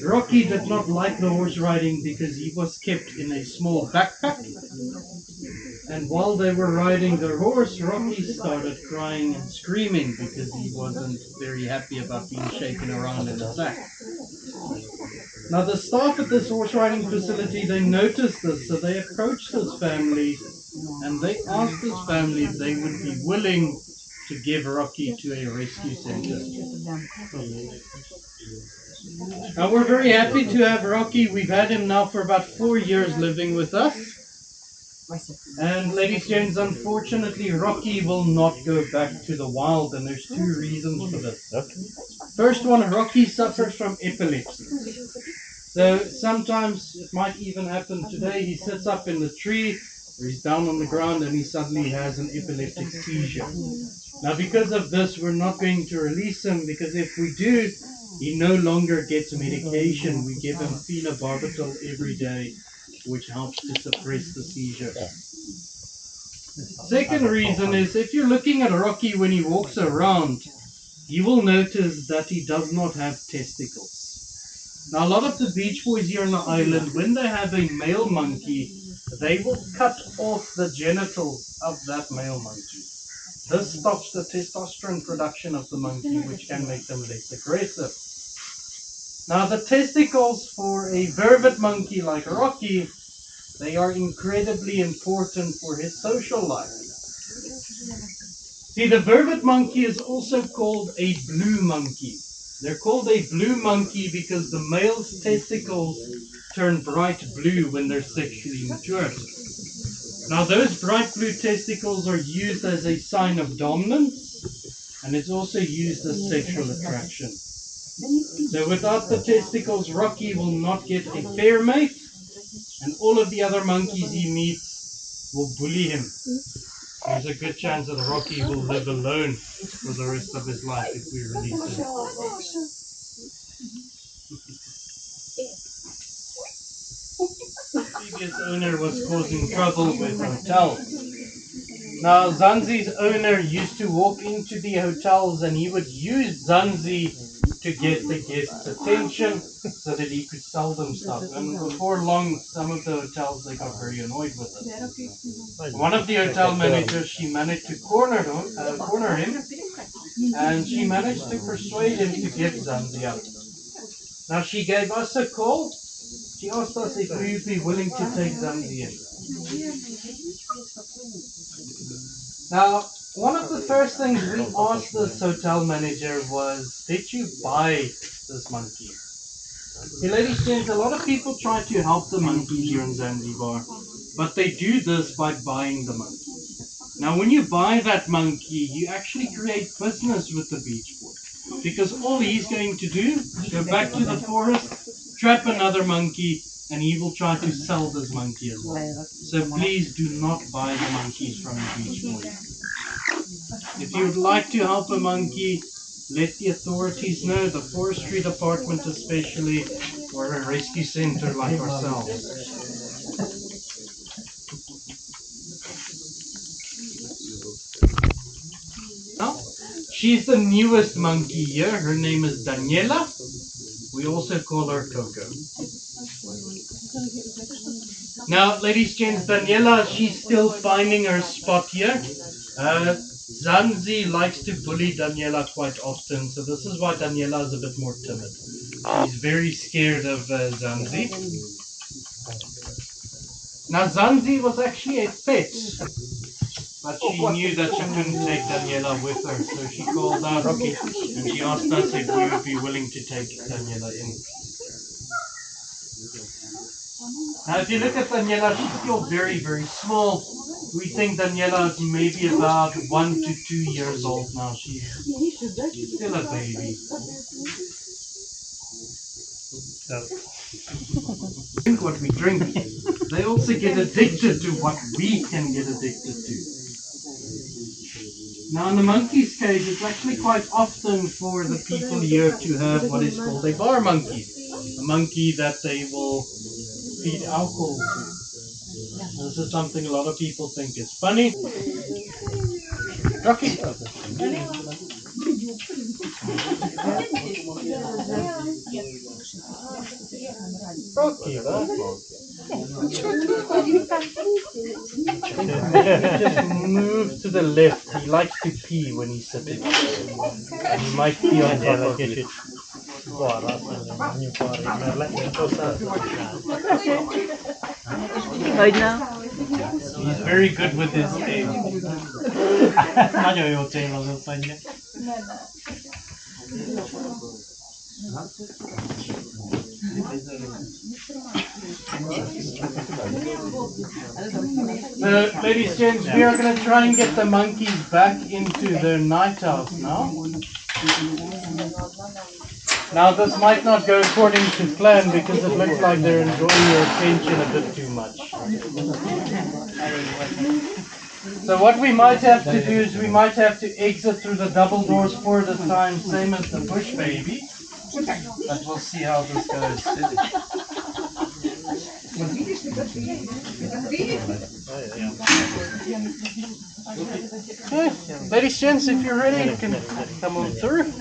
Rocky did not like the horse riding because he was kept in a small backpack. And while they were riding their horse, Rocky started crying and screaming because he wasn't very happy about being shaken around in a sack. Now the staff at this horse riding facility, they noticed this, so they approached this family and they asked this family if they would be willing to give Rocky to a rescue center. Now we're very happy to have Rocky. We've had him now for about 4 years living with us. And ladies and gents, unfortunately Rocky will not go back to the wild, and there's 2 reasons for this. First one, Rocky suffers from epilepsy. So sometimes it might even happen today, he sits up in the tree or he's down on the ground and he suddenly has an epileptic seizure. Now because of this, we're not going to release him, because if we do, he no longer gets medication. We give him phenobarbital every day, which helps to suppress the seizure. Second reason is, if you're looking at Rocky when he walks around, you will notice that he does not have testicles. Now a lot of the beach boys here on the island, when they have a male monkey, they will cut off the genitals of that male monkey. This stops the testosterone production of the monkey, which can make them less aggressive. Now the testicles for a vervet monkey like Rocky, they are incredibly important for his social life. See, the vervet monkey is also called a blue monkey. They're called a blue monkey because the male's testicles turn bright blue when they're sexually matured. Now those bright blue testicles are used as a sign of dominance, and it's also used as sexual attraction. So without the testicles, Rocky will not get a fair mate, and all of the other monkeys he meets will bully him. There's a good chance that Rocky will live alone for the rest of his life if we release him. The previous owner was causing trouble with hotels. Now Zanzi's owner used to walk into the hotels and he would use Zanzi to get the guests' attention so that he could sell them stuff. And before long, some of the hotels, they got very annoyed with it. One of the hotel managers, she managed to corner him, and she managed to persuade him to get Zanzi up. Now she gave us a call. She asked us if we would be willing to take Zanzi in. Now, one of the first things we asked this hotel manager was, did you buy this monkey? Hey, ladies and gents, a lot of people try to help the monkeys here in Zanzibar, but they do this by buying the monkey. Now, when you buy that monkey, you actually create business with the beach boy, because all he's going to do is go back to the forest, trap another monkey, and he will try to sell this monkey as well. So please do not buy the monkeys from the beach boy. If you would like to help a monkey, let the authorities know, the forestry department especially, or a rescue center like ourselves. Now, she's the newest monkey here. Her name is Daniela. We also call her Coco. Now, ladies and gents, Daniela, she's still finding her spot here. Zanzi likes to bully Daniela quite often, so this is why Daniela is a bit more timid. She's very scared of Zanzi. Now, Zanzi was actually a pet, but she knew that she couldn't take Daniela with her, so she called out and she asked us if we would be willing to take Daniela in. Now, if you look at Daniela, she's still very, very small. We think Daniela is maybe about 1 to 2 years old now. She's still a baby. Drink what we drink. They also get addicted to what we can get addicted to. Now, in the monkey's case, it's actually quite often for the people here to have what is called a bar monkey. A monkey that they will feed alcohol to. This is something a lot of people think is funny. Rocky. Okay, just move to the left. He likes to pee when he's sitting. And he might pee on top of you. Right now? He's very good with his aim. Nagyon jó cél az azt mondja. So, ladies and gents, we are going to try and get the monkeys back into their night house now. Now, this might not go according to plan because it looks like they're enjoying your attention a bit too much. So what we might have to do is we might have to exit through the double doors 4 at a time, same as the bush baby. But we'll see how this goes. Okay, ladies and gents, if you're ready, you can come on through.